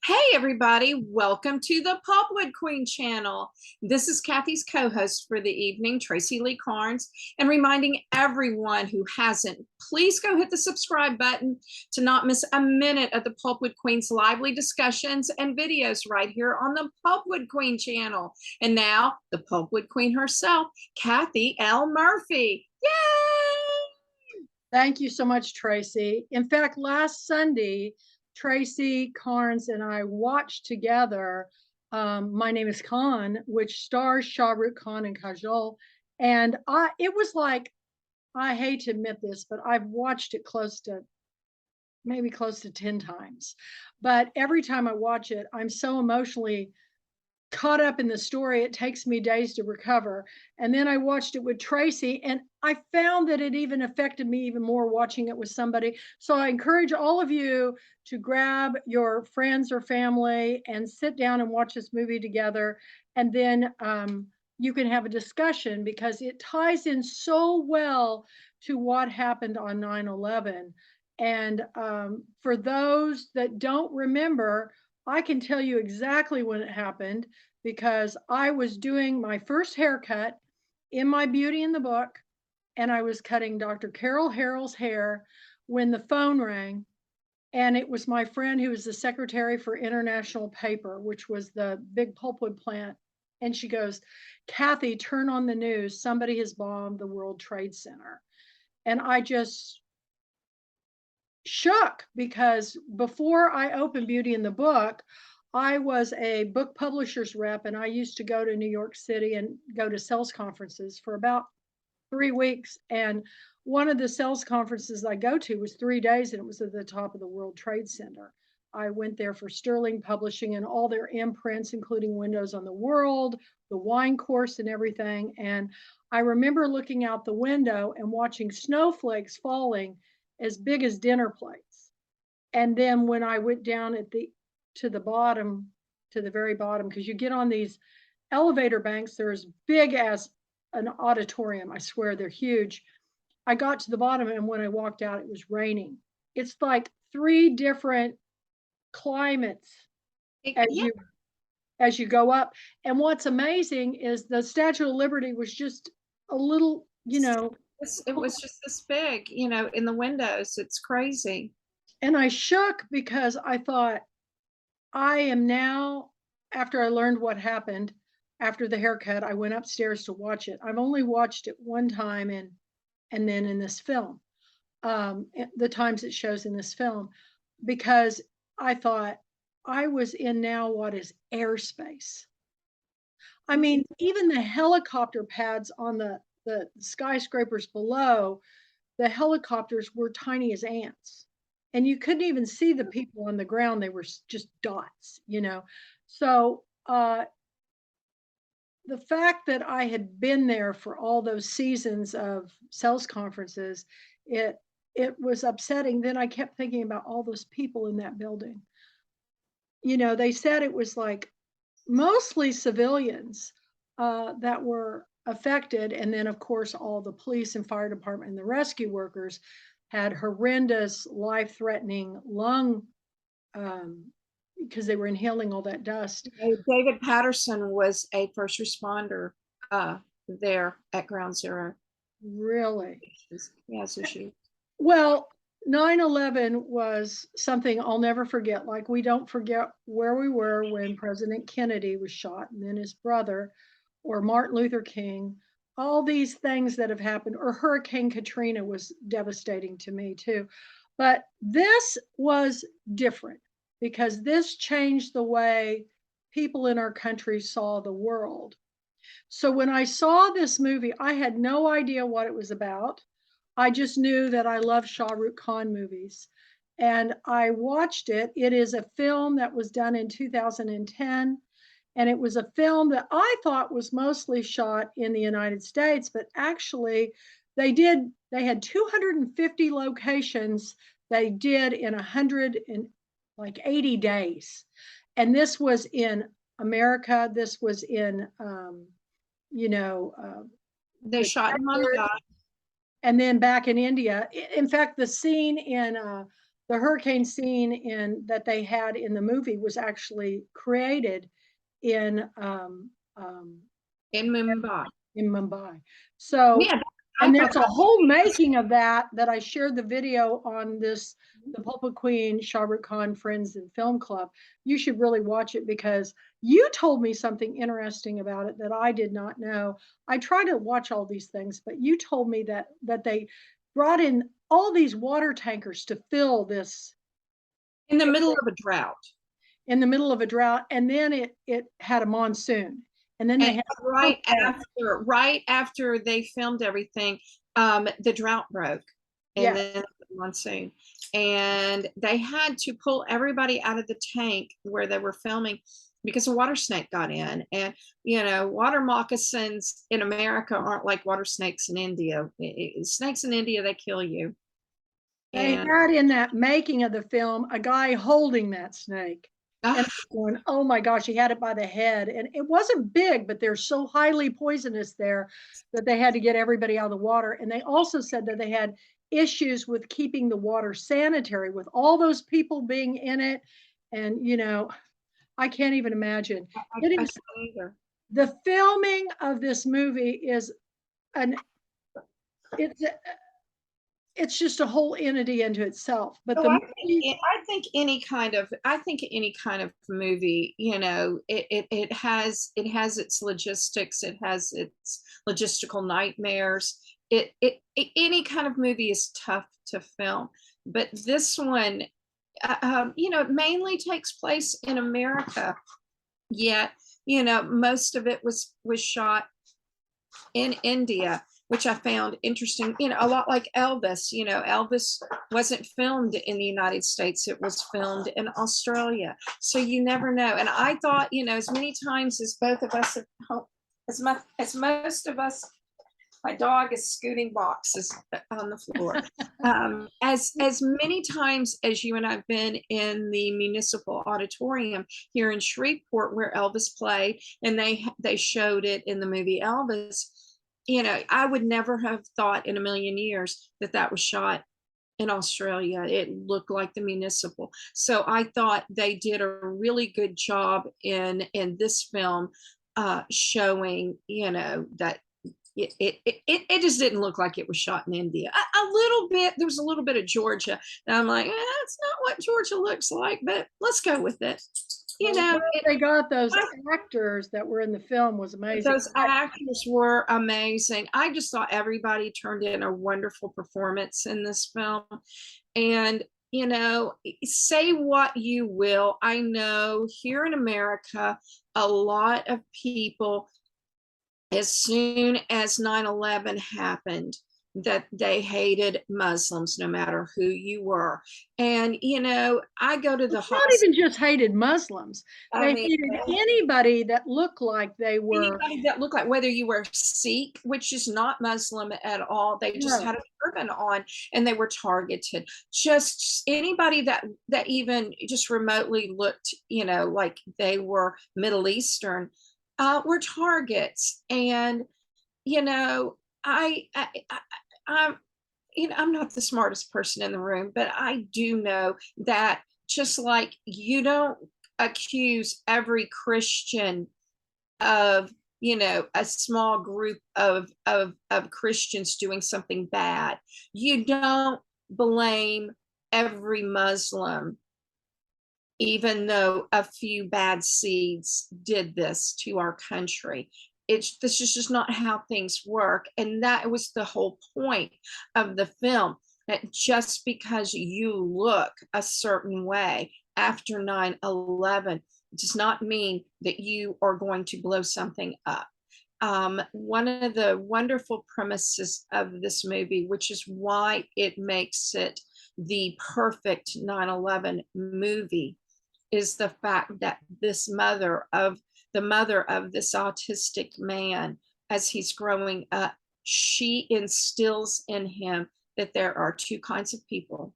Hey everybody, welcome to the Pulpwood Queen channel. This is Kathy's co-host for the evening, Tracy Carnes, and reminding everyone who hasn't, please go hit the subscribe button to not miss a minute of the Pulpwood Queen's lively discussions and videos right here on the Pulpwood Queen channel. And now, the Pulpwood Queen herself, Kathy L. Murphy. Yay! Thank you so much, Tracy. In fact, last Sunday, Tracy Carnes and I watched together My Name is Khan, which stars Shah Rukh Khan and Kajol. And it was like, I hate to admit this, but I've watched it maybe close to 10 times. But every time I watch it, I'm so emotionally caught up in the story, it takes me days to recover. And then I watched it with Tracy, and I found that it even affected me even more watching it with somebody. So I encourage all of you to grab your friends or family and sit down and watch this movie together. And then you can have a discussion because it ties in so well to what happened on 9/11. And for those that don't remember, I can tell you exactly when it happened because I was doing my first haircut in my Beauty in the Book, and I was cutting Dr. Carol Harrell's hair when the phone rang. And it was my friend who was the secretary for International Paper, which was the big pulpwood plant. And she goes, Kathy, turn on the news. Somebody has bombed the World Trade Center. And I just shook because before I opened Beauty in the Book, I was a book publisher's rep, and I used to go to New York City and go to sales conferences for about 3 weeks. And one of the sales conferences I go to was 3 days, and it was at the top of the World Trade Center. I went there for Sterling Publishing and all their imprints, including Windows on the World, the wine course, and everything. And I remember looking out the window and watching snowflakes falling as big as dinner plates. And then when I went down to the bottom, to the very bottom, because you get on these elevator banks, they're as big as an auditorium. I swear they're huge. I got to the bottom, and when I walked out, it was raining. It's like three different climates as Yeah, you go up. And what's amazing is the Statue of Liberty was just a little, it was just this big, in the windows. It's crazy. and I shook because I thought, I am now, after I learned what happened after the haircut, I went upstairs to watch it. I've only watched it one time and then in this film, the times it shows in this film, because I thought I was in now what is airspace. I mean, even the helicopter pads on the skyscrapers below, the helicopters were tiny as ants. And you couldn't even see the people on the ground. They were just dots. So the fact that I had been there for all those seasons of sales conferences, it was upsetting. Then I kept thinking about all those people in that building. They said it was like mostly civilians that were affected. And then, of course, all the police and fire department and the rescue workers had horrendous life-threatening lung because they were inhaling all that dust. David Patterson was a first responder there at Ground Zero. Really? Yeah, so she. Well, 9/11 was something I'll never forget. Like, we don't forget where we were when President Kennedy was shot and then his brother, or Martin Luther King, all these things that have happened, or Hurricane Katrina was devastating to me too. But this was different because this changed the way people in our country saw the world. So when I saw this movie, I had no idea what it was about. I just knew that I love Shah Rukh Khan movies. And I watched it. It is a film that was done in 2010. And it was a film that I thought was mostly shot in the United States, but actually they had 250 locations they did in 180 days. And this was in America. This was in, They shot him on the dot. and then back in India. In fact, the scene the hurricane scene in that they had in the movie was actually created in In Mumbai. in Mumbai. So, Yeah, I and thought there's a that whole making of that I shared the video on this, the Pulpwood Queen, Shah Rukh Khan Friends and Film Club. You should really watch it because you told me something interesting about it that I did not know. I try to watch all these things, but you told me that they brought in all these water tankers to fill this in the middle of a drought. in the middle of a drought, and then it had a monsoon, and then they And had right after they filmed everything, the drought broke, and yeah. then the monsoon, and they had to pull everybody out of the tank where they were filming because a water snake got in. And water moccasins in America aren't like water snakes in India. Snakes in India, they kill you. They And had in that making of the film a guy holding that snake. And I ah, was going, oh my gosh, he had it by the head. And it wasn't big, but they're so highly poisonous there that they had to get everybody out of the water. And they also said that they had issues with keeping the water sanitary with all those people being in it. And, I can't even imagine. It I is can't either. the filming of this movie is an it's it's just a whole entity into itself. But Oh, the I movie, think I think any kind of movie, it has its logistics, it has its logistical nightmares. Any kind of movie is tough to film, but this one, it mainly takes place in America. Yet, most of it was shot in India, which I found interesting, a lot like Elvis. Elvis wasn't filmed in the United States, it was filmed in Australia. So you never know. And I thought, as many times as both of us have, as most of us, my dog is scooting boxes on the floor. As many times as you and I've been in the municipal auditorium here in Shreveport where Elvis played, and they showed it in the movie Elvis, I would never have thought in a million years that that was shot in Australia. It looked like the municipal. So I thought they did a really good job in this film, showing, that it just didn't look like it was shot in India. A little bit, there was a little bit of Georgia. And I'm like, that's not what Georgia looks like, but let's go with it. they got those actors that were in the film was amazing. Those actors were amazing. I just thought everybody turned in a wonderful performance in this film. And, say what you will. I know here in America, a lot of people, as soon as 9/11 happened, that they hated Muslims no matter who you were. And I go to the It's not hospital. even just hated Muslims. I They mean, hated anybody that looked like they were. anybody that looked like, whether you were Sikh, which is not Muslim at all, they just No. had a turban on, and they were targeted. Just anybody that even just remotely looked, like they were Middle Eastern, were targets. And I, I, I I'm I'm not the smartest person in the room, but I do know that just like you don't accuse every Christian of, a small group of Christians doing something bad, you don't blame every Muslim, even though a few bad seeds did this to our country. This is just not how things work. And that was the whole point of the film, that just because you look a certain way after 9/11 does not mean that you are going to blow something up. One of the wonderful premises of this movie, which is why it makes it the perfect 9/11 movie, is the fact that the mother of this autistic man, as he's growing up, she instills in him that there are two kinds of people.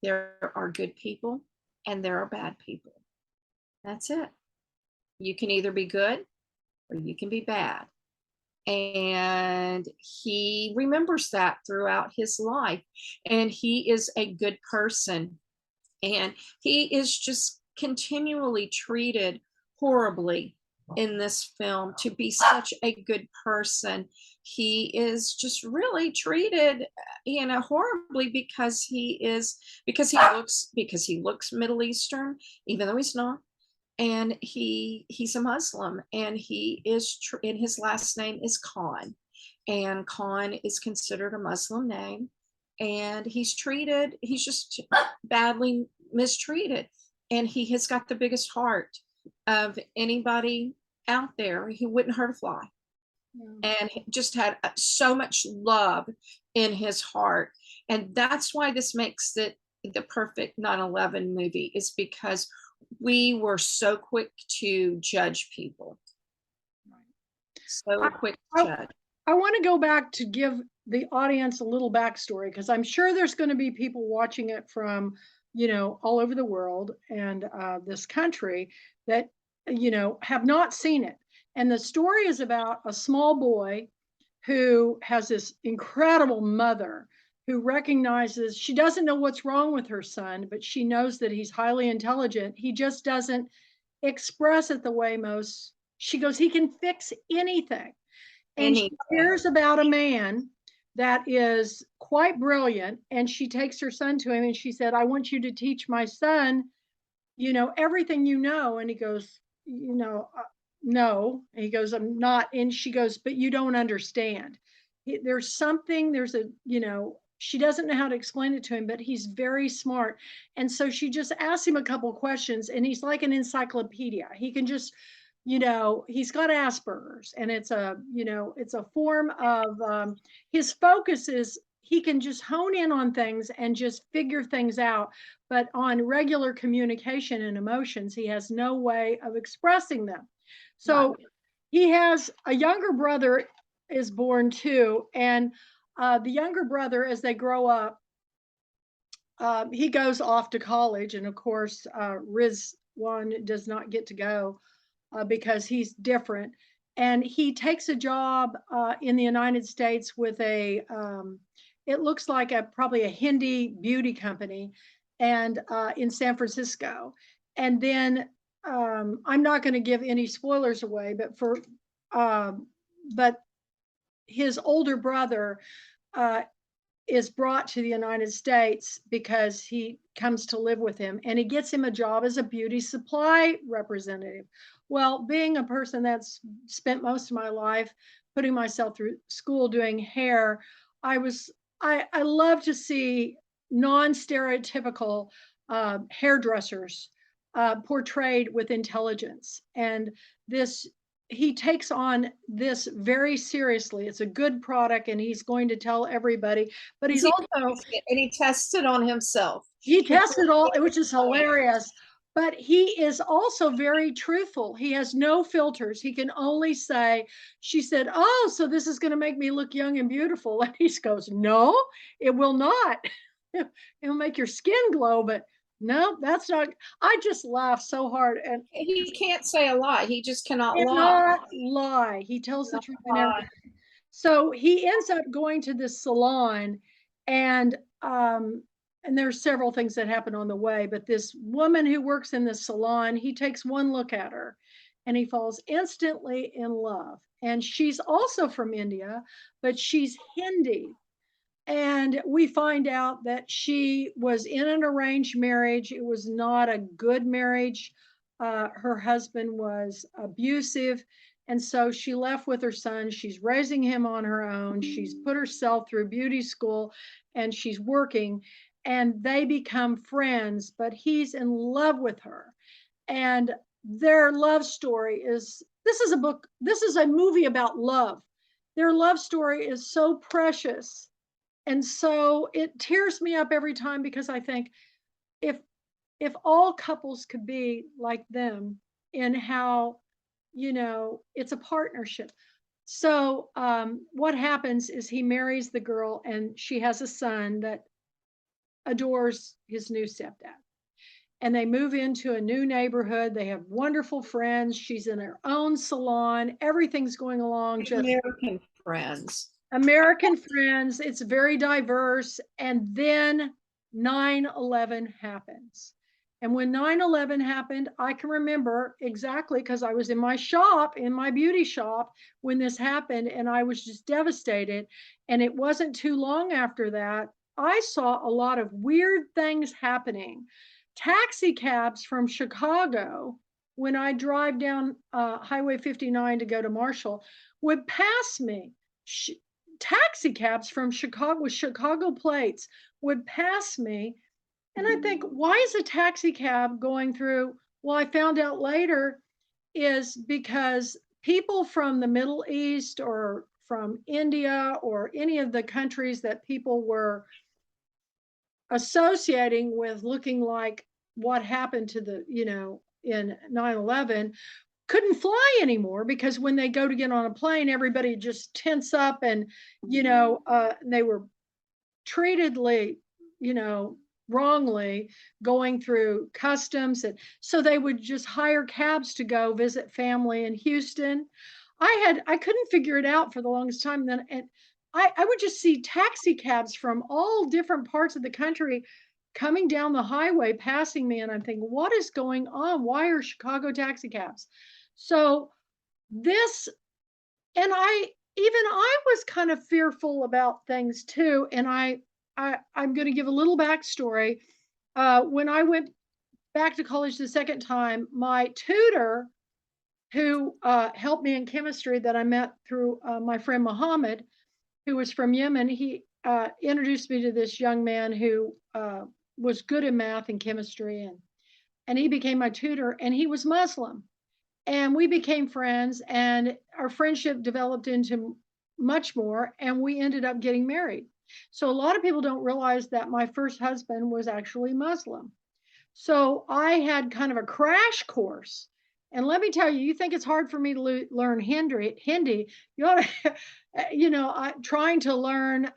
There are good people and there are bad people. That's it. You can either be good or you can be bad. And he remembers that throughout his life. And he is a good person And he is just continually treated horribly in this film to be such a good person. He is just really treated, horribly because he looks Middle Eastern, even though he's not. And he's a Muslim, and and his last name is Khan, and Khan is considered a Muslim name, and he's just badly mistreated, and he has got the biggest heart of anybody out there. He wouldn't hurt a fly, and he just had so much love in his heart. And that's why this makes it the perfect 9/11 movie, is because we were so quick to judge people, so quick to judge. I want to go back to give the audience a little backstory, because I'm sure there's going to be people watching it from, all over the world and this country that, have not seen it. And the story is about a small boy who has this incredible mother who recognizes she doesn't know what's wrong with her son, but she knows that he's highly intelligent. He just doesn't express it the way most, she goes, he can fix anything. And she hears about a man that is quite brilliant, and she takes her son to him and she said, I want you to teach my son, everything you know. And he goes, no. And he goes, I'm not. And she goes, but you don't understand. There's something, she doesn't know how to explain it to him, but he's very smart. And so she just asks him a couple of questions, and he's like an encyclopedia. He can just, he's got Asperger's, and it's a form of, his focus is he can just hone in on things and just figure things out. But on regular communication and emotions, he has no way of expressing them. So he has a younger brother is born too. And the younger brother, as they grow up, he goes off to college. And of course, Rizwan does not get to go because he's different. And he takes a job in the United States with it looks like probably a Hindi beauty company, and in San Francisco. And then I'm not going to give any spoilers away, but his older brother is brought to the United States because he comes to live with him, and he gets him a job as a beauty supply representative. Well, being a person that's spent most of my life putting myself through school doing hair, I love to see non-stereotypical hairdressers portrayed with intelligence. And he takes on this very seriously. It's a good product, and he's going to tell everybody, but he's also, and he tested on himself. He tested all, which is hilarious. But he is also very truthful. He has no filters. He can only say, she said, oh, so this is going to make me look young and beautiful. And he goes, no, it will not. It'll make your skin glow, but no, that's not. I just laugh so hard. And he can't say a lie. He just cannot lie. He tells the truth in everything. So he ends up going to this salon, and there's several things that happen on the way, but this woman who works in the salon, he takes one look at her and he falls instantly in love. And she's also from India, but she's Hindi. And we find out that she was in an arranged marriage. It was not a good marriage. Her husband was abusive. And so she left with her son. She's raising him on her own. She's put herself through beauty school, and she's working, and they become friends, but he's in love with her. And their love story this is a movie about love. Their love story is so precious. And so it tears me up every time, because I think if all couples could be like them in how, it's a partnership. So what happens is he marries the girl, and she has a son that adores his new stepdad. And they move into a new neighborhood. They have wonderful friends. She's in her own salon. Everything's going along just American friends. American friends. It's very diverse. And then 9/11 happens. And when 9/11 happened, I can remember exactly because I was in my shop, in my beauty shop, when this happened, and I was just devastated. And it wasn't too long after that, I saw a lot of weird things happening. Taxi cabs from Chicago, when I drive down Highway 59 to go to Marshall, would pass me. Taxi cabs from Chicago with Chicago plates would pass me, and I think, why is a taxi cab going through? Well, I found out later is because people from the Middle East or from India or any of the countries that people were associating with looking like what happened to the, in 9/11 couldn't fly anymore, because when they go to get on a plane, everybody just tense up, and, they were treatedly, you know, wrongly going through customs. And so they would just hire cabs to go visit family in Houston. I couldn't figure it out for the longest time. Then, and I would just see taxi cabs from all different parts of the country coming down the highway, passing me. And I'm thinking, what is going on? Why are Chicago taxi cabs? So this, and I was kind of fearful about things too. And I'm going to give a little backstory. When I went back to college the second time, my tutor, who helped me in chemistry, that I met through my friend Muhammad, who was from Yemen, he introduced me to this young man who was good in math and chemistry, and he became my tutor, and he was Muslim. And we became friends, and our friendship developed into much more, and we ended up getting married. So a lot of people don't realize that my first husband was actually Muslim. So I had kind of a crash course. And let me tell you, you think it's hard for me to learn Hindi, you ought to, trying to learn,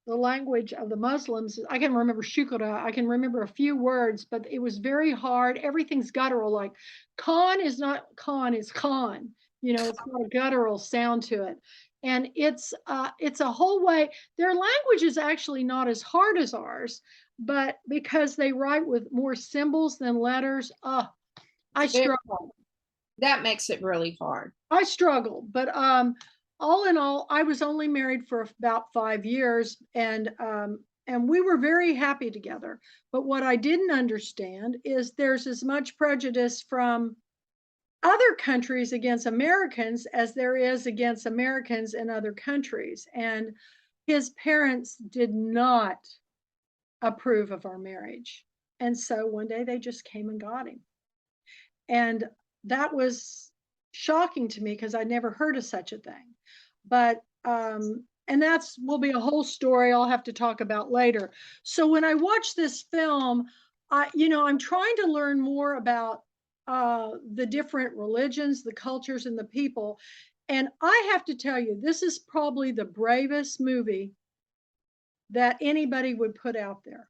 the language of the Muslims. I can remember shukra. I can remember a few words, but it was very hard. Everything's guttural. Like Khan is not Khan, it's Khan. It's got a guttural sound to it. And it's a whole way. Their language is actually not as hard as ours, but because they write with more symbols than letters, I struggle. That makes it really hard. I struggle, but all in all, I was only married for about 5 years, and we were very happy together. But what I didn't understand is there's as much prejudice from other countries against Americans as there is against Americans in other countries. And his parents did not approve of our marriage. And so one day they just came and got him. And that was shocking to me because I'd never heard of such a thing. But and that's will be a whole story I'll have to talk about later. So when I watch this film, I'm trying to learn more about the different religions, the cultures, and the people. And I have to tell you, this is probably the bravest movie that anybody would put out there,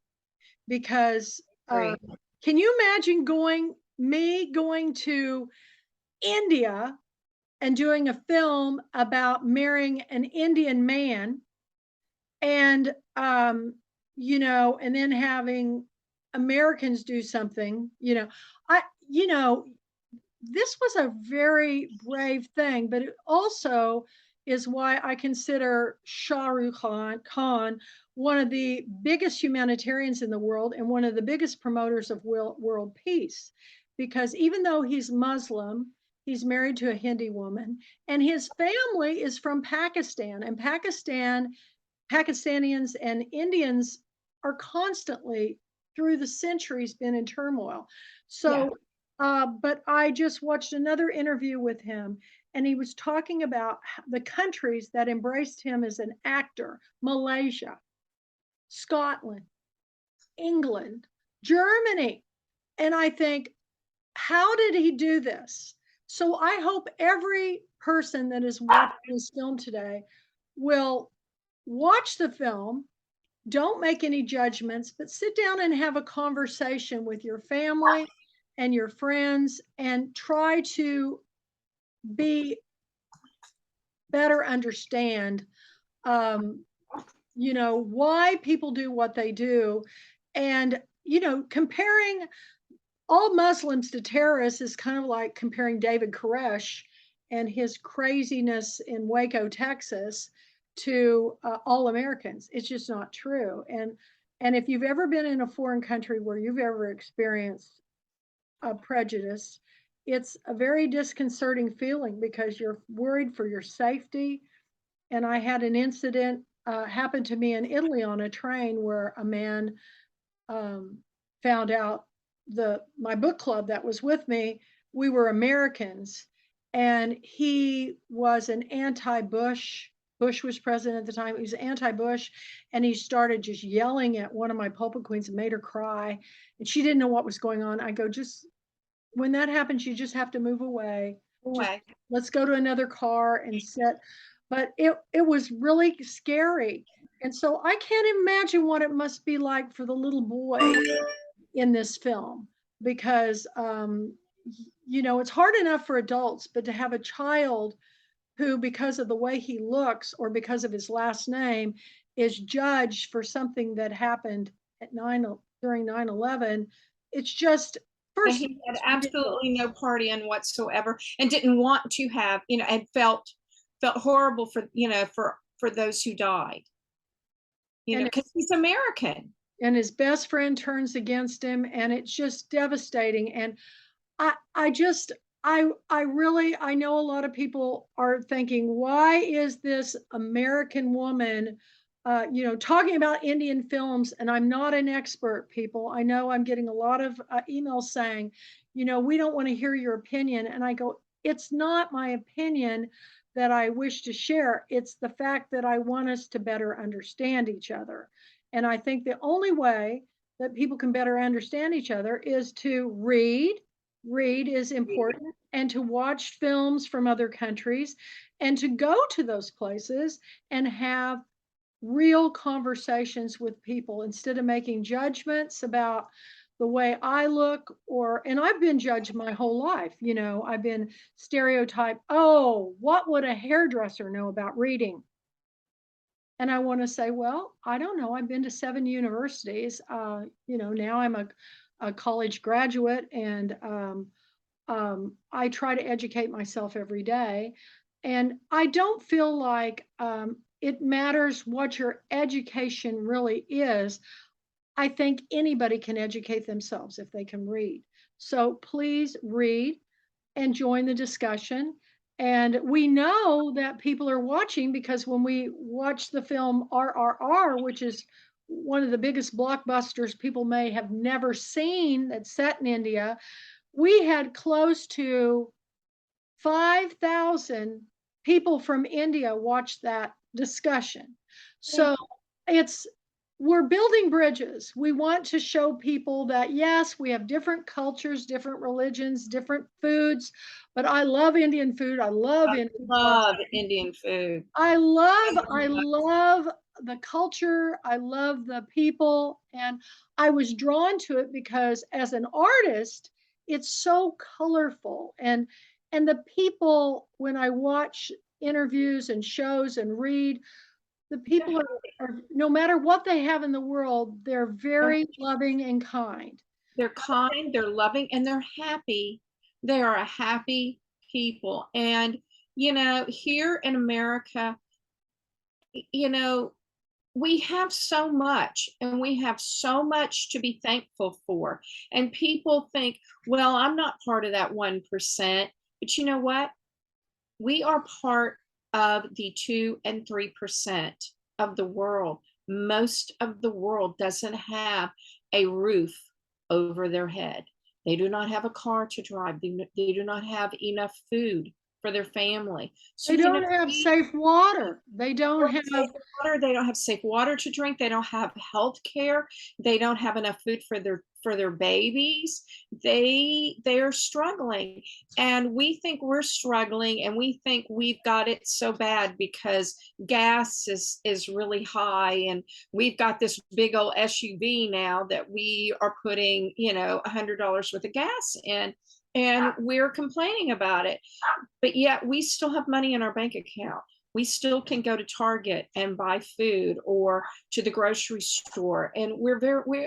because can you imagine going to India and doing a film about marrying an Indian man, and and then having Americans do something, this was a very brave thing, but it also is why I consider Shah Rukh Khan one of the biggest humanitarians in the world and one of the biggest promoters of world peace. Because even though he's Muslim, he's married to a Hindi woman, and his family is from Pakistan. And Pakistanians and Indians are constantly, through the centuries, been in turmoil. So, but I just watched another interview with him, and he was talking about the countries that embraced him as an actor: Malaysia, Scotland, England, Germany. And I think, how did he do this? So I hope every person that is watching this film today will watch the film. Don't make any judgments, but sit down and have a conversation with your family and your friends, and try to be better understand you know, why people do what they do. And, you know, comparing all Muslims to terrorists is kind of like comparing David Koresh and his craziness in Waco, Texas, to all Americans. It's just not true. And if you've ever been in a foreign country where you've ever experienced prejudice, it's a very disconcerting feeling because you're worried for your safety. And I had an incident happen to me in Italy on a train where a man um, found out my book club that was with me, we were Americans, and he was an anti-Bush. Bush was president at the time. He was anti-Bush, and he started just yelling at one of my pulpit queens and made her cry. And she didn't know what was going on. I go, just when that happens, you just have to move away. Just Away. let's go to another car and sit. But it was really scary. And so I can't imagine what it must be like for the little boy in this film because you know, it's hard enough for adults, but to have a child who, because of the way he looks or because of his last name, is judged for something that happened at during 9/11, it's just And first he had it's absolutely no ridiculous. part in whatsoever and didn't want to have, and felt horrible for, for those who died, And because he's American. his best friend turns against him, and it's just devastating. And I just I really I know a lot of people are thinking, why is this American woman you know, talking about Indian films? And I'm not an expert, people. I know I'm getting a lot of emails saying, you know, we don't want to hear your opinion. And I go, it's not my opinion that I wish to share. It's the fact that I want us to better understand each other. And I think the only way that people can better understand each other is to read is important, and to watch films from other countries and to go to those places and have real conversations with people instead of making judgments about the way I look. Or and I've been judged my whole life, you know, I've been stereotyped. Oh, what would a hairdresser know about reading? And I want to say, well, I don't know. I've been to 7 universities. You know, now I'm a college graduate, and I try to educate myself every day. And I don't feel like it matters what your education really is. I think anybody can educate themselves if they can read. So please read and join the discussion. And we know that people are watching because when we watch the film RRR, which is one of the biggest blockbusters people may have never seen that's set in India, we had close to 5,000 people from India watch that discussion. So it's we're building bridges. We want to show people that yes, we have different cultures, different religions, different foods, but I love Indian food. I love I Indian love philosophy. Indian food. I love the culture. I love the people. And I was drawn to it because as an artist, it's so colorful. And the people, when I watch interviews and shows and read, the people are no matter what they have in the world, they're very loving and kind. They're kind, they're loving, and they're happy. They are a happy people. And, here in America, you know, we have so much and we have so much to be thankful for. And people think, well, I'm not part of that 1%. But you know what? We are part of the 2 and 3% of the world. Most of the world doesn't have a roof over their head. They do not have a car to drive. They do not have enough food for their family. So, They don't have safe water. They don't have safe water. They don't have safe water to drink. They don't have health care. They don't have enough food for their babies. They are struggling, and we think we're struggling, and we think we've got it so bad because gas is really high, and we've got this big old SUV now that we are putting $100 worth of gas in, and we're complaining about it, but yet we still have money in our bank account. We still can go to Target and buy food, or to the grocery store. And we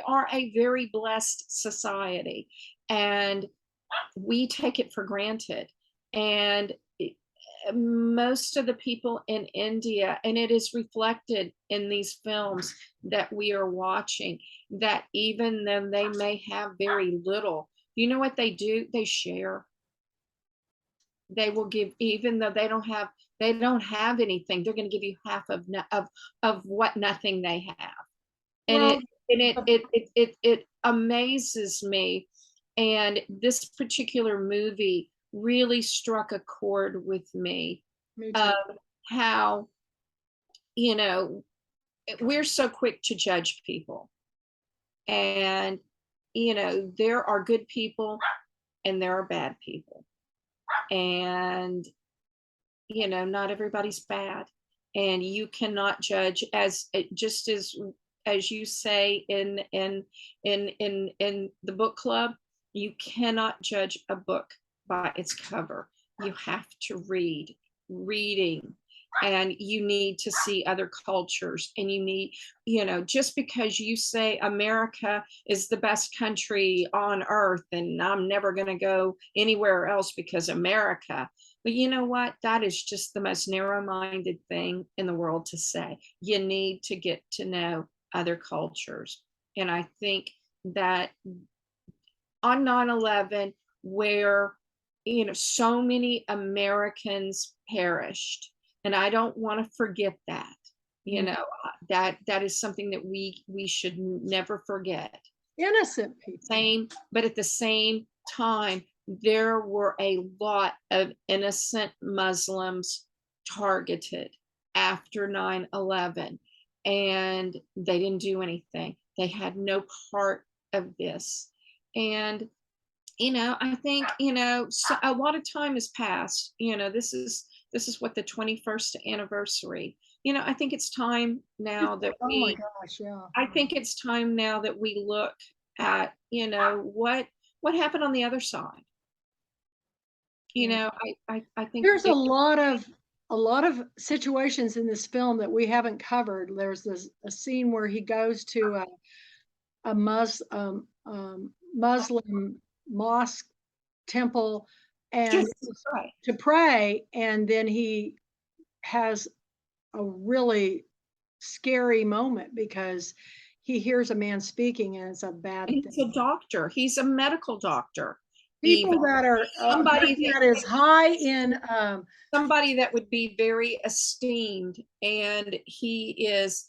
are a very blessed society, and we take it for granted. And most of the people in India, and it is reflected in these films that we are watching, that even though they may have very little, you know what they do? They share. They will give, even though they don't have anything, they're going to give you half of what nothing they have. And Well, it amazes me. And this particular movie really struck a chord with me, me too. of how, you know, we're so quick to judge people. And, there are good people and there are bad people. And, not everybody's bad. And you cannot judge, just as you say in the book club, you cannot judge a book by its cover. You have to reading, and you need to see other cultures. And you need, just because you say America is the best country on earth and I'm never going to go anywhere else because America, but you know what? That is just the most narrow-minded thing in the world to say. You need to get to know other cultures. And I think that on 9/11, where, so many Americans perished, and I don't want to forget that. That is something that we should never forget. Innocent people. But at the same time, there were a lot of innocent Muslims targeted after 9/11, and they didn't do anything. They had no part of this. And, I think, so a lot of time has passed. This is what, the 21st anniversary. I think it's time now that Oh my gosh, yeah. I think it's time now that we look at, what happened on the other side. Yeah. I think There's a lot of situations in this film that we haven't covered. There's a scene where he goes to a Muslim mosque temple and right. to pray, and then he has a really scary moment because he hears a man speaking and it's a bad He's thing. a doctor. He's a medical doctor. People Even that are somebody that is high in somebody that would be very esteemed, and he is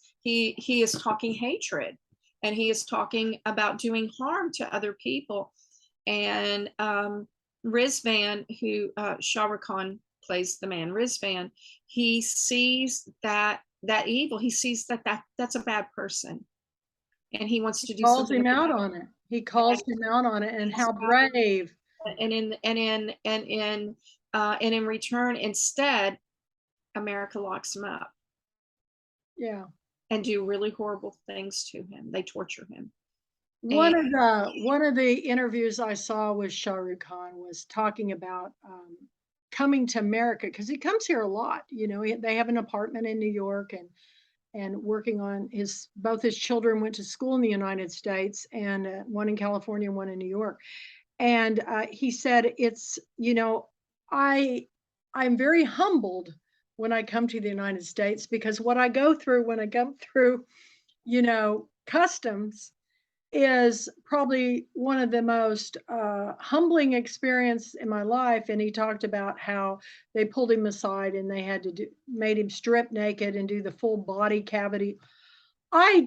talking hatred, and he is talking about doing harm to other people. And Rizvan, who Shah Rukh Khan plays the man Rizvan, he sees that evil. He sees that's a bad person, and he wants to do calls something him out about on it. He calls him out on it, and how brave. And in return, instead, America locks him up. Yeah. And do really horrible things to him. They torture him. One of the interviews I saw with Shah Rukh Khan was talking about coming to America, because he comes here a lot. They have an apartment in New York, and working on both his children went to school in the United States, and one in California and one in New York. And he said, I'm very humbled when I come to the United States, because what I go through when I go through, customs is probably one of the most humbling experience in my life. And he talked about how they pulled him aside and they had to made him strip naked and do the full body cavity. I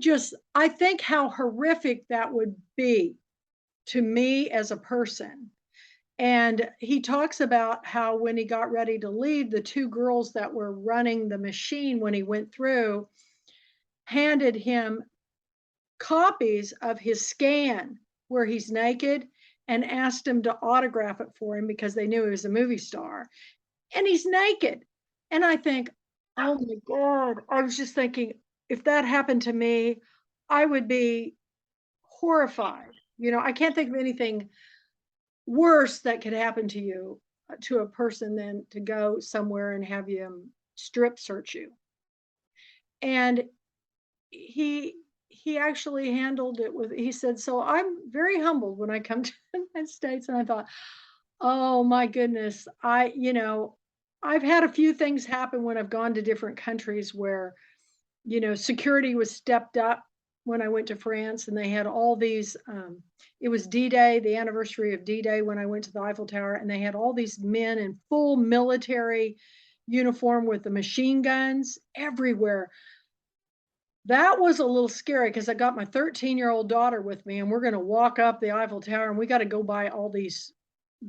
think how horrific that would be to me as a person. And he talks about how when he got ready to leave, the two girls that were running the machine when he went through handed him copies of his scan where he's naked, and asked him to autograph it for him because they knew he was a movie star. And he's naked. And I think, oh my God, I was just thinking, if that happened to me, I would be horrified. I can't think of anything worse that could happen to you, to a person, than to go somewhere and have him strip search you. And he actually handled it with, he said, so I'm very humbled when I come to the United States. And I thought, oh my goodness, I've had a few things happen when I've gone to different countries where, security was stepped up when I went to France, and they had all these, it was D-Day, the anniversary of D-Day when I went to the Eiffel Tower, and they had all these men in full military uniform with the machine guns everywhere. That was a little scary because I got my 13-year-old daughter with me, and we're going to walk up the Eiffel Tower, and we got to go by all these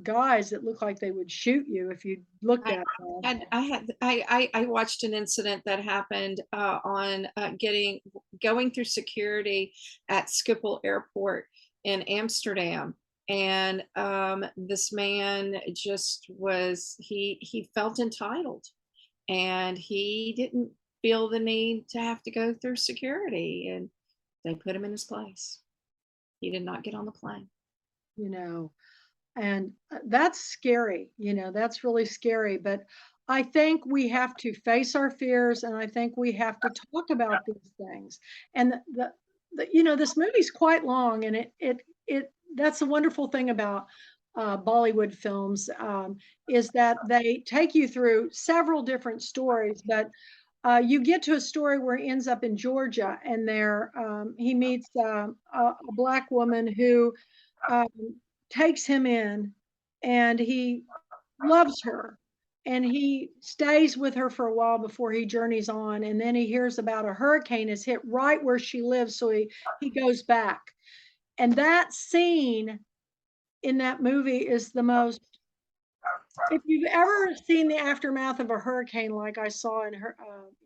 guys that look like they would shoot you if you looked I at them. I watched an incident that happened on going through security at Schiphol Airport in Amsterdam, and this man just was he felt entitled, and he didn't feel the need to have to go through security, and they put him in his place. He did not get on the plane. You know, and that's scary. That's really scary. But I think we have to face our fears, and I think we have to talk about these things. And this movie's quite long, and it that's the wonderful thing about Bollywood films, is that they take you through several different stories, but you get to a story where he ends up in Georgia, and there he meets a black woman who um, takes him in, and he loves her, and he stays with her for a while before he journeys on, and then he hears about a hurricane has hit right where she lives, so he goes back. And that scene in that movie is the most, if you've ever seen the aftermath of a hurricane like I saw in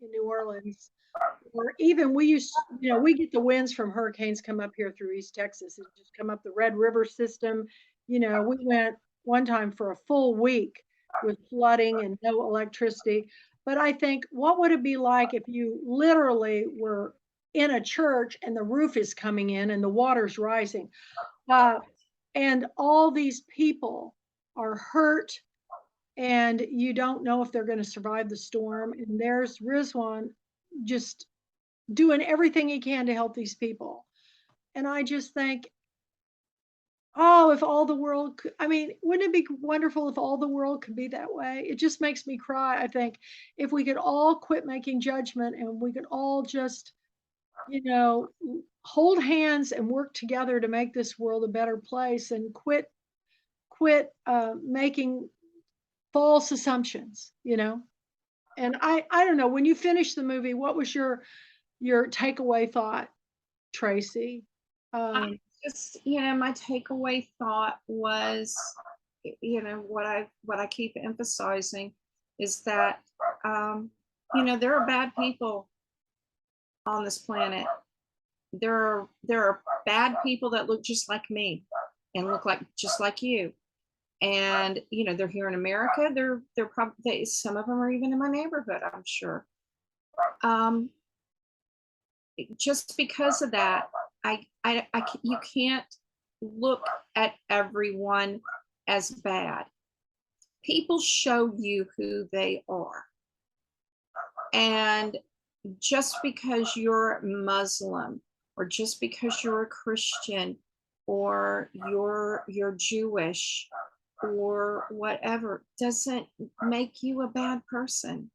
New Orleans, or even we used, we get the winds from hurricanes come up here through East Texas. It just come up the Red River system. We went one time for a full week with flooding and no electricity. But I think, what would it be like if you literally were in a church and the roof is coming in and the water's rising? And all these people are hurt, and you don't know if they're going to survive the storm. And there's Rizwan just doing everything he can to help these people. And I just think, oh, if all the world could, I mean, wouldn't it be wonderful if all the world could be that way? It just makes me cry. I think if we could all quit making judgment, and we could all just, you know, hold hands and work together to make this world a better place, and quit making false assumptions, And I don't know, when you finish the movie, what was your takeaway thought, Tracy? I just, my takeaway thought was, what I keep emphasizing is that, there are bad people on this planet. There are bad people that look just like me and look like just like you. And they're here in America. They're probably, some of them are even in my neighborhood, I'm sure. Just because of that, you can't look at everyone as bad. People show you who they are. And just because you're Muslim, or just because you're a Christian, or you're Jewish, or whatever, doesn't make you a bad person.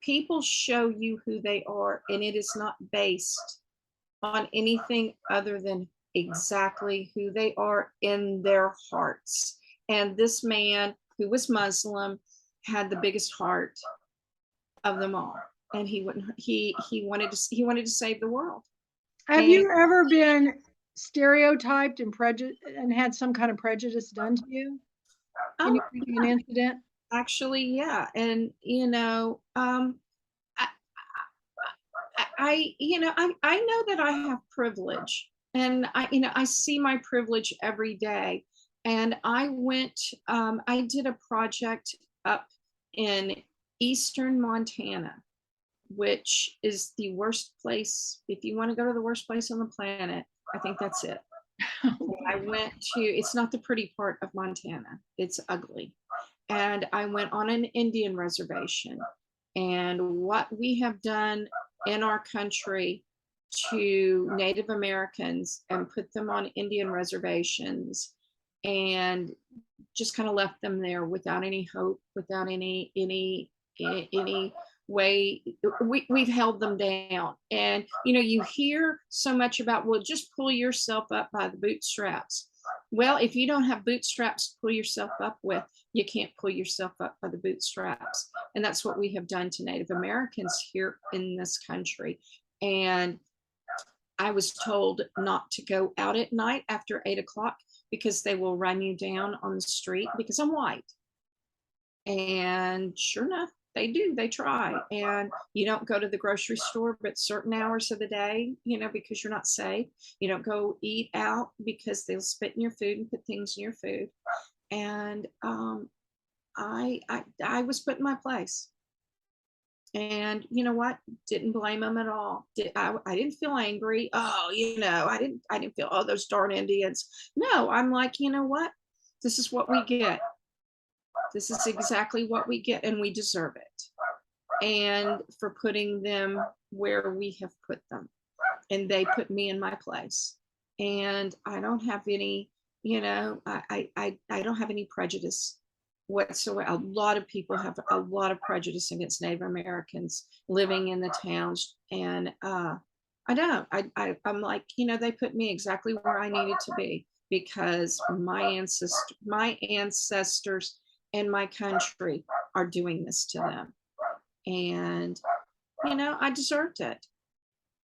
People show you who they are, and it is not based on anything other than exactly who they are in their hearts. And this man, who was Muslim, had the biggest heart of them all, and he wanted to save the world. Have And you ever been stereotyped and had some kind of prejudice done to you? Can you think of an incident? actually, yeah. And I know that I have privilege, and I see my privilege every day. And I did a project up in eastern Montana, which is the worst place. If you want to go to the worst place on the planet, I think that's it. It's not the pretty part of Montana, it's ugly. And I went on an Indian reservation, and what we have done in our country to Native Americans and put them on Indian reservations and just kind of left them there without any hope, without any way. We've held them down. And you hear so much about, well, just pull yourself up by the bootstraps. Well, if you don't have bootstraps to pull yourself up with, you can't pull yourself up by the bootstraps. And that's what we have done to Native Americans here in this country. And I was told not to go out at night after 8 o'clock because they will run you down on the street because I'm white. And sure enough, they do. They try. And you don't go to the grocery store but certain hours of the day, because you're not safe. You don't go eat out because they'll spit in your food and put things in your food. And I was put in my place. And you know what? Didn't blame them at all. I didn't feel angry. Oh, I didn't feel, oh, those darn Indians. No, I'm like, you know what? This is what we get. This is exactly what we get, and we deserve it. And for putting them where we have put them, and they put me in my place. And I don't have any, I don't have any prejudice whatsoever. A lot of people have a lot of prejudice against Native Americans living in the towns, and I don't. I'm like, they put me exactly where I needed to be because my ancestors and my country are doing this to them, and I deserved it.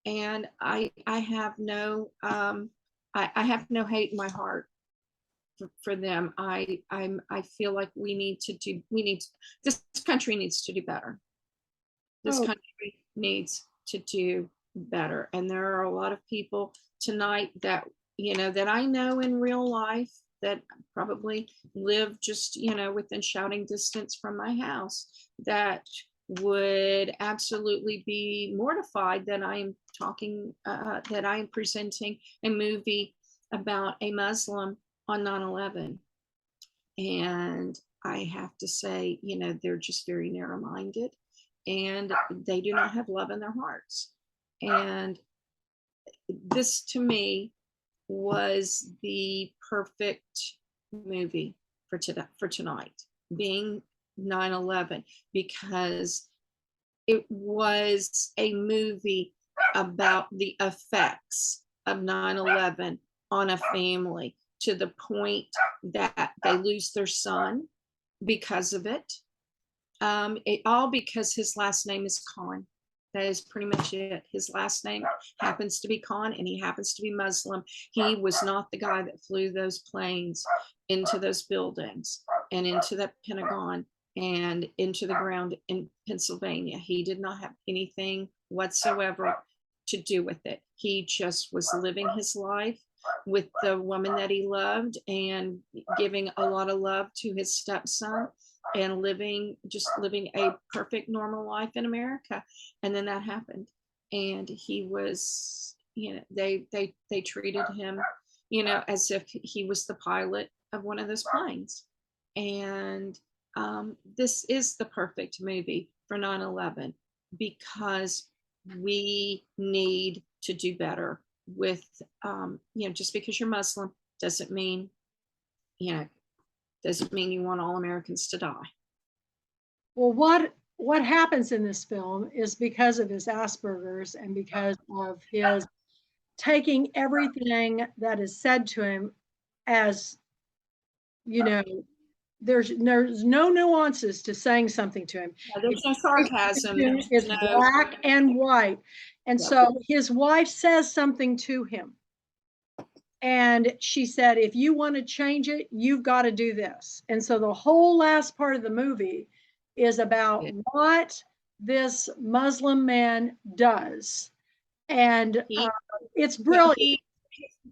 And I have no I have no hate in my heart for them. I feel like this country needs to do better. This country needs to do better. And there are a lot of people tonight that that I know in real life that probably live just within shouting distance from my house that would absolutely be mortified that I'm presenting a movie about a Muslim on 9/11. And I have to say, they're just very narrow-minded, and they do not have love in their hearts. And this, to me, was the perfect movie for tonight, being 9/11, because it was a movie about the effects of 9/11 on a family, to the point that they lose their son because of it. All because his last name is Khan. That is pretty much it. His last name happens to be Khan, and he happens to be Muslim. He was not the guy that flew those planes into those buildings and into that Pentagon and into the ground in Pennsylvania. He did not have anything whatsoever to do with it. He just was living his life with the woman that he loved and giving a lot of love to his stepson and living a perfect normal life in America. And then that happened, and he was, they treated him, as if he was the pilot of one of those planes. And this is the perfect movie for 9/11, because we need to do better with, just because you're Muslim doesn't mean you want all Americans to die. Well, what happens in this film is because of his Asperger's and because of his taking everything that is said to him as, there's no nuances to saying something to him. There's no sarcasm. It's black and white. And so his wife says something to him. And she said, if you want to change it, you've got to do this. And so the whole last part of the movie is about what this Muslim man does. And it's brilliant.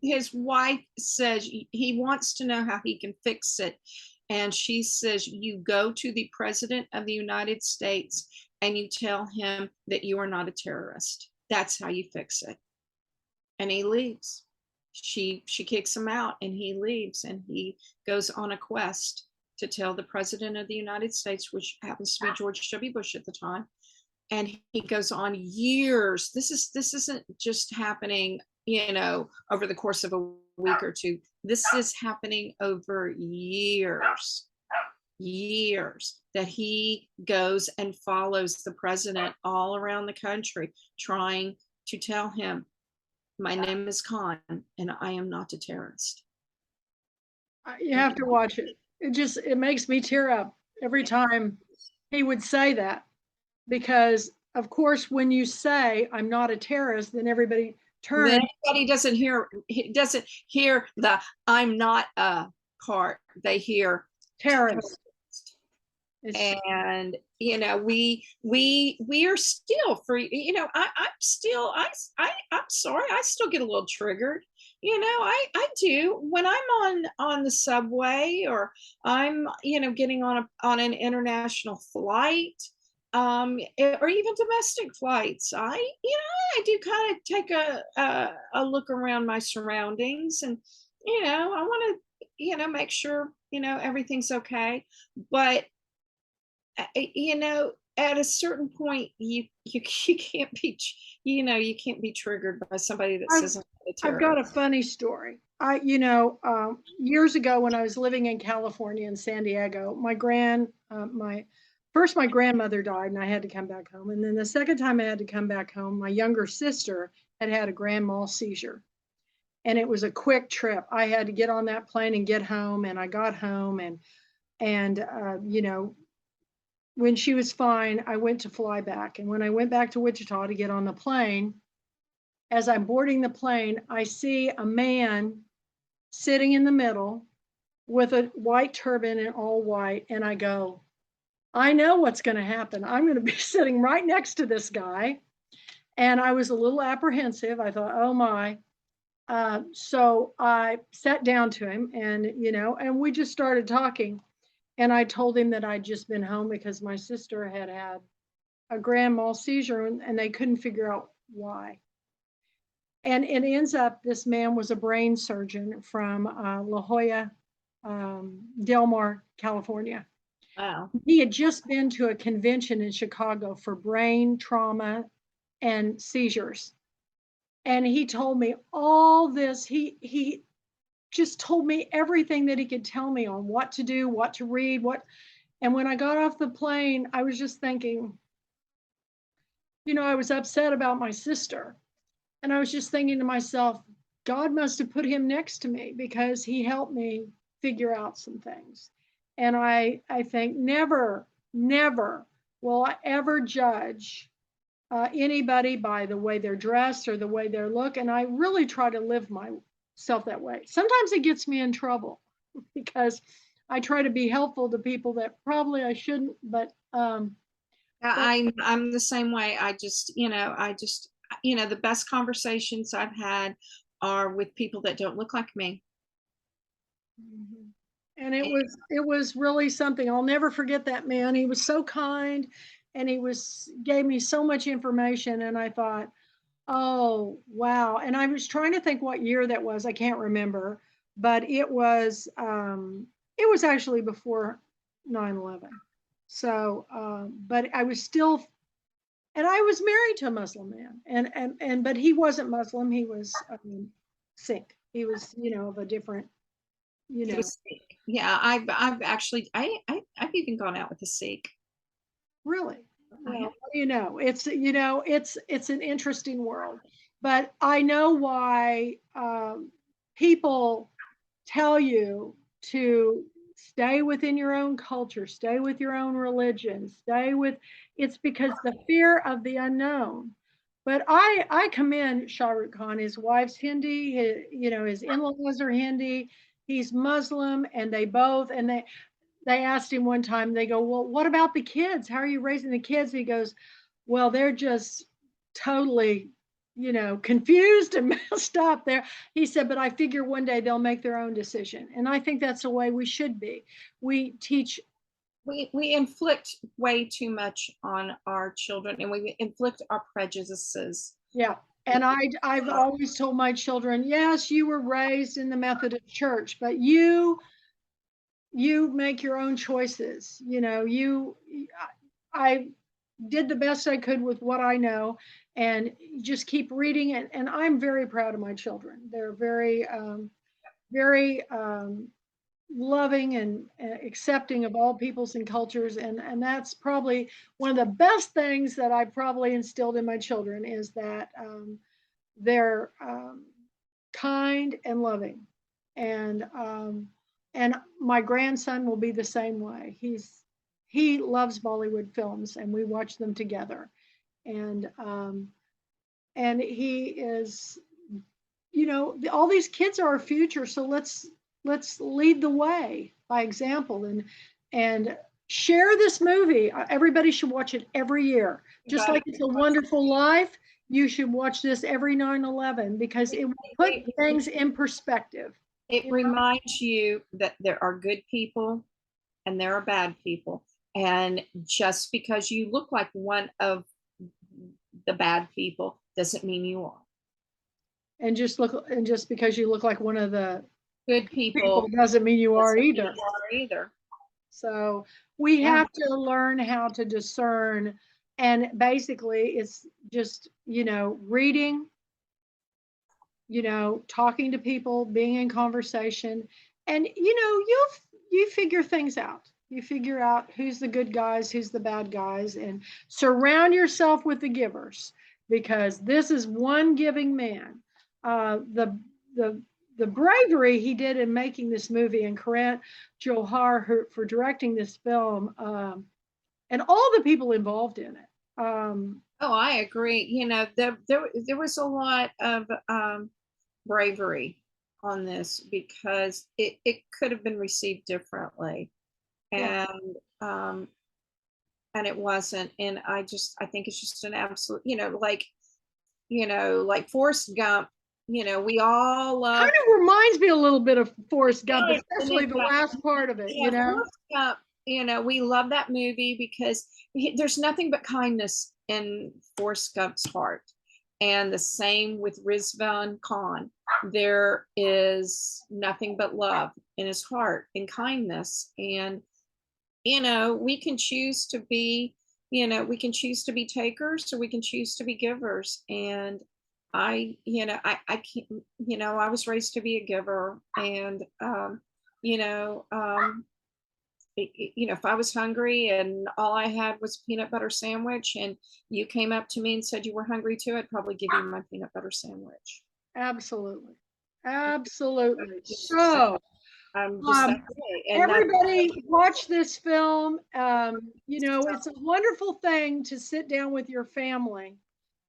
His wife says he wants to know how he can fix it. And she says, you go to the President of the United States and you tell him that you are not a terrorist. That's how you fix it. And he leaves. She kicks him out, and he leaves, and he goes on a quest to tell the President of the United States, which happens to be George W. Bush at the time, and he goes on years. This isn't just happening, over the course of a week or two. This is happening over years that he goes and follows the president all around the country, trying to tell him, my name is Khan and I am not a terrorist. You have to watch it. It makes me tear up every time he would say that, because of course when you say I'm not a terrorist, then everybody turns. Then he doesn't hear the I'm not a part. They hear terrorist. And we are still free. I'm sorry, I still get a little triggered. I do when I'm on the subway, or I'm getting on an international flight, or even domestic flights. I do kind of take a look around my surroundings, and I want to make sure everything's okay. But at a certain point, you can't be you can't be triggered by somebody that says I'm a terrorist. I've got a funny story. Years ago when I was living in California in San Diego, my grandmother died and I had to come back home. And then the second time I had to come back home, my younger sister had a grand mal seizure. And it was a quick trip. I had to get on that plane and get home, and I got home, and when she was fine, I went to fly back. And when I went back to Wichita to get on the plane, as I'm boarding the plane, I see a man sitting in the middle with a white turban and all white. And I go, I know what's going to happen. I'm going to be sitting right next to this guy. And I was a little apprehensive. I thought, oh my. So I sat down to him, and we just started talking. And I told him that I'd just been home because my sister had a grand mal seizure, and they couldn't figure out why. And it ends up, this man was a brain surgeon from La Jolla, Del Mar, California. Wow. He had just been to a convention in Chicago for brain trauma and seizures. And he told me all this. He just told me everything that he could tell me on what to do, what to read, and when I got off the plane, I was just thinking, I was upset about my sister. And I was just thinking to myself, God must have put him next to me because he helped me figure out some things. And I think never will I ever judge anybody by the way they're dressed or the way they look. And I really try to live myself that way. Sometimes it gets me in trouble because I try to be helpful to people that probably I shouldn't, but I'm the same way. I just the best conversations I've had are with people that don't look like me. And it was really something. I'll never forget that man. He was so kind, and gave me so much information, and I thought, oh wow. And I was trying to think what year that was. I can't remember, but it was actually before 9/11. So but I was still, and I was married to a Muslim man, but he wasn't Muslim. He was Sikh. He was of a different, Yeah, I've actually I've even gone out with a Sikh. Really? Well, it's an interesting world, but I know why people tell you to stay within your own culture, stay with your own religion, it's because the fear of the unknown. But I commend Shah Rukh Khan. His wife's Hindi, his in-laws are Hindi. He's Muslim, and they asked him one time, they go, well, what about the kids? How are you raising the kids? He goes, well, they're just totally, confused and messed up there. He said, but I figure one day they'll make their own decision. And I think that's the way we should be. We inflict way too much on our children, and we inflict our prejudices. Yeah. And I've always told my children, yes, you were raised in the Methodist Church, but you make your own choices. did the best I could with what I know, and just keep reading. And I'm very proud of my children. They're very loving and accepting of all peoples and cultures. And that's probably one of the best things that I probably instilled in my children, is that they're kind and loving. And and my grandson will be the same way. He loves Bollywood films, and we watch them together. And he is, all these kids are our future, so let's lead the way by example, and share this movie. Everybody should watch it every year, just like It's a Wonderful Life. You should watch this every 9/11, because it will put things in perspective. It reminds you that there are good people and there are bad people. And just because you look like one of the bad people doesn't mean you are. And just because you look like one of the good people doesn't mean you are either. Either. So we have to learn how to discern. And basically, it's just, reading, talking to people, being in conversation, and you figure things out. You figure out who's the good guys, who's the bad guys, and surround yourself with the givers, because this is one giving man. The bravery he did in making this movie, and Karan Johar for directing this film, and all the people involved in it. Oh, I agree. There was a lot of bravery on this, because it could have been received differently, and and it wasn't. And I think it's just an absolute, like Forrest Gump. We all love. Kind of reminds me a little bit of Forrest Gump, especially the last part of it. Forrest Gump, we love that movie because there's nothing but kindness in Forrest Gump's heart. And the same with Rizvan Khan. There is nothing but love in his heart and kindness. And, we can choose to be, we can choose to be takers, or we can choose to be givers. And I can't, I was raised to be a giver. And, if I was hungry and all I had was a peanut butter sandwich, and you came up to me and said you were hungry too, I'd probably give you my peanut butter sandwich. Absolutely. So, everybody watch this film. It's a wonderful thing to sit down with your family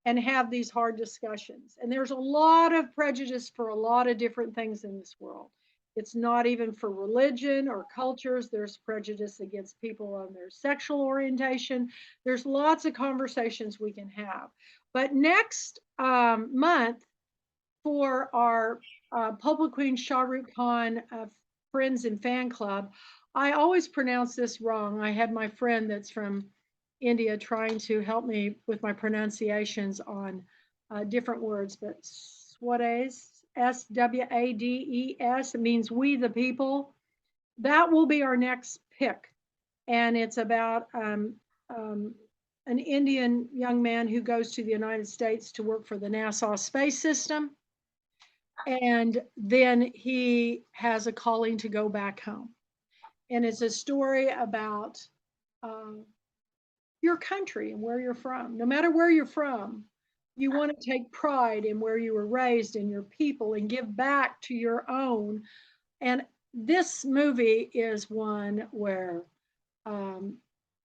and have these hard discussions. And there's a lot of prejudice for a lot of different things in this world. It's not even for religion or cultures. There's prejudice against people on their sexual orientation. There's lots of conversations we can have. But next month, for our Pulpwood Queen Shah Rukh Khan Friends and Fan Club, I always pronounce this wrong. I had my friend that's from India trying to help me with my pronunciations on different words, but Swades, SWADES, it means we the people. That will be our next pick. And it's about an Indian young man who goes to the United States to work for the NASA space system. And then he has a calling to go back home. And it's a story about your country and where you're from. No matter where you're from, you want to take pride in where you were raised and your people, and give back to your own. And this movie is one where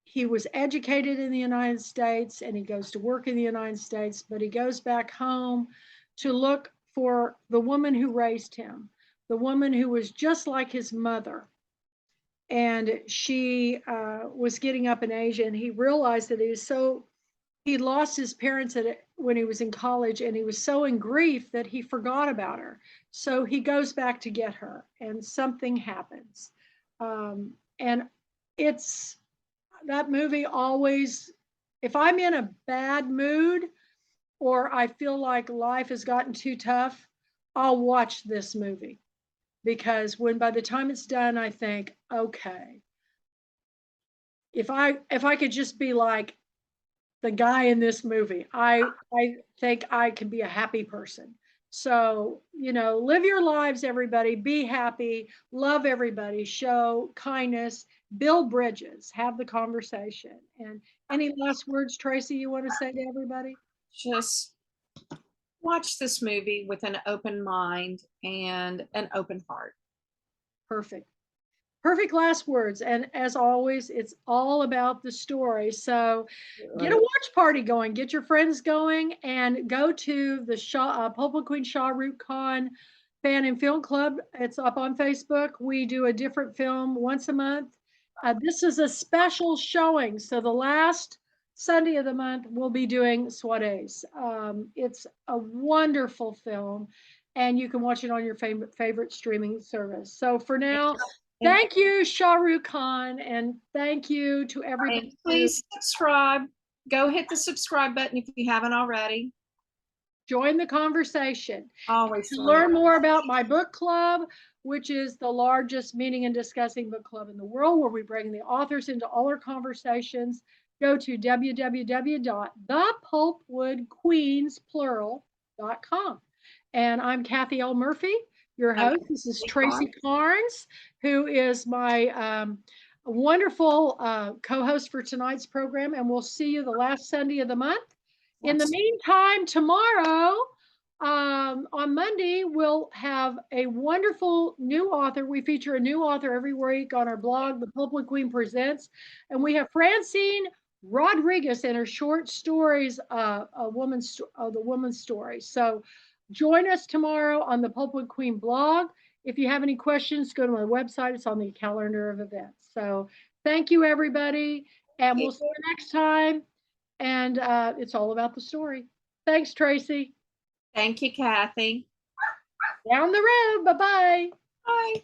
he was educated in the United States, and he goes to work in the United States, but he goes back home to look for the woman who raised him, the woman who was just like his mother. And she was getting up in age, and he realized that he lost his parents when he was in college, and he was so in grief that he forgot about her. So he goes back to get her, and something happens. And it's that movie always, if I'm in a bad mood or I feel like life has gotten too tough, I'll watch this movie. Because by the time it's done, I think, okay, if I could just be like the guy in this movie. I think I can be a happy person. So, you know, live your lives, everybody. Be happy. Love everybody. Show kindness. Build bridges. Have the conversation. And any last words, Tracy, you want to say to everybody? Just watch this movie with an open mind and an open heart. Perfect. Perfect last words. And as always, it's all about the story. So get a watch party going, get your friends going, and go to the Pulpwood Queen Shah Rukh Khan Fan and Film Club. It's up on Facebook. We do a different film once a month. This is a special showing. So the last Sunday of the month, we'll be doing Soirees. It's a wonderful film, and you can watch it on your favorite streaming service. So for now, thank you, Shah Rukh Khan, and thank you to everybody. And please subscribe. Go hit the subscribe button if you haven't already. Join the conversation. Always to learn more about my book club, which is the largest meeting and discussing book club in the world, where we bring the authors into all our conversations, go to www.thepulpwoodqueensplural.com. And I'm Kathy L. Murphy, your host. This is Tracy Carnes, who is my wonderful co-host for tonight's program. And we'll see you the last Sunday of the month. In the meantime, tomorrow, on Monday, we'll have a wonderful new author. We feature a new author every week on our blog, The Pulpwood Queen Presents. And we have Francine Rodriguez and her short stories, The Woman's Story. So join us tomorrow on the Pulpwood Queen blog. If you have any questions, go to my website. It's on the calendar of events. So thank you, everybody. And we'll see you next time. And it's all about the story. Thanks, Tracy. Thank you, Kathy. Down the road. Bye-bye. Bye.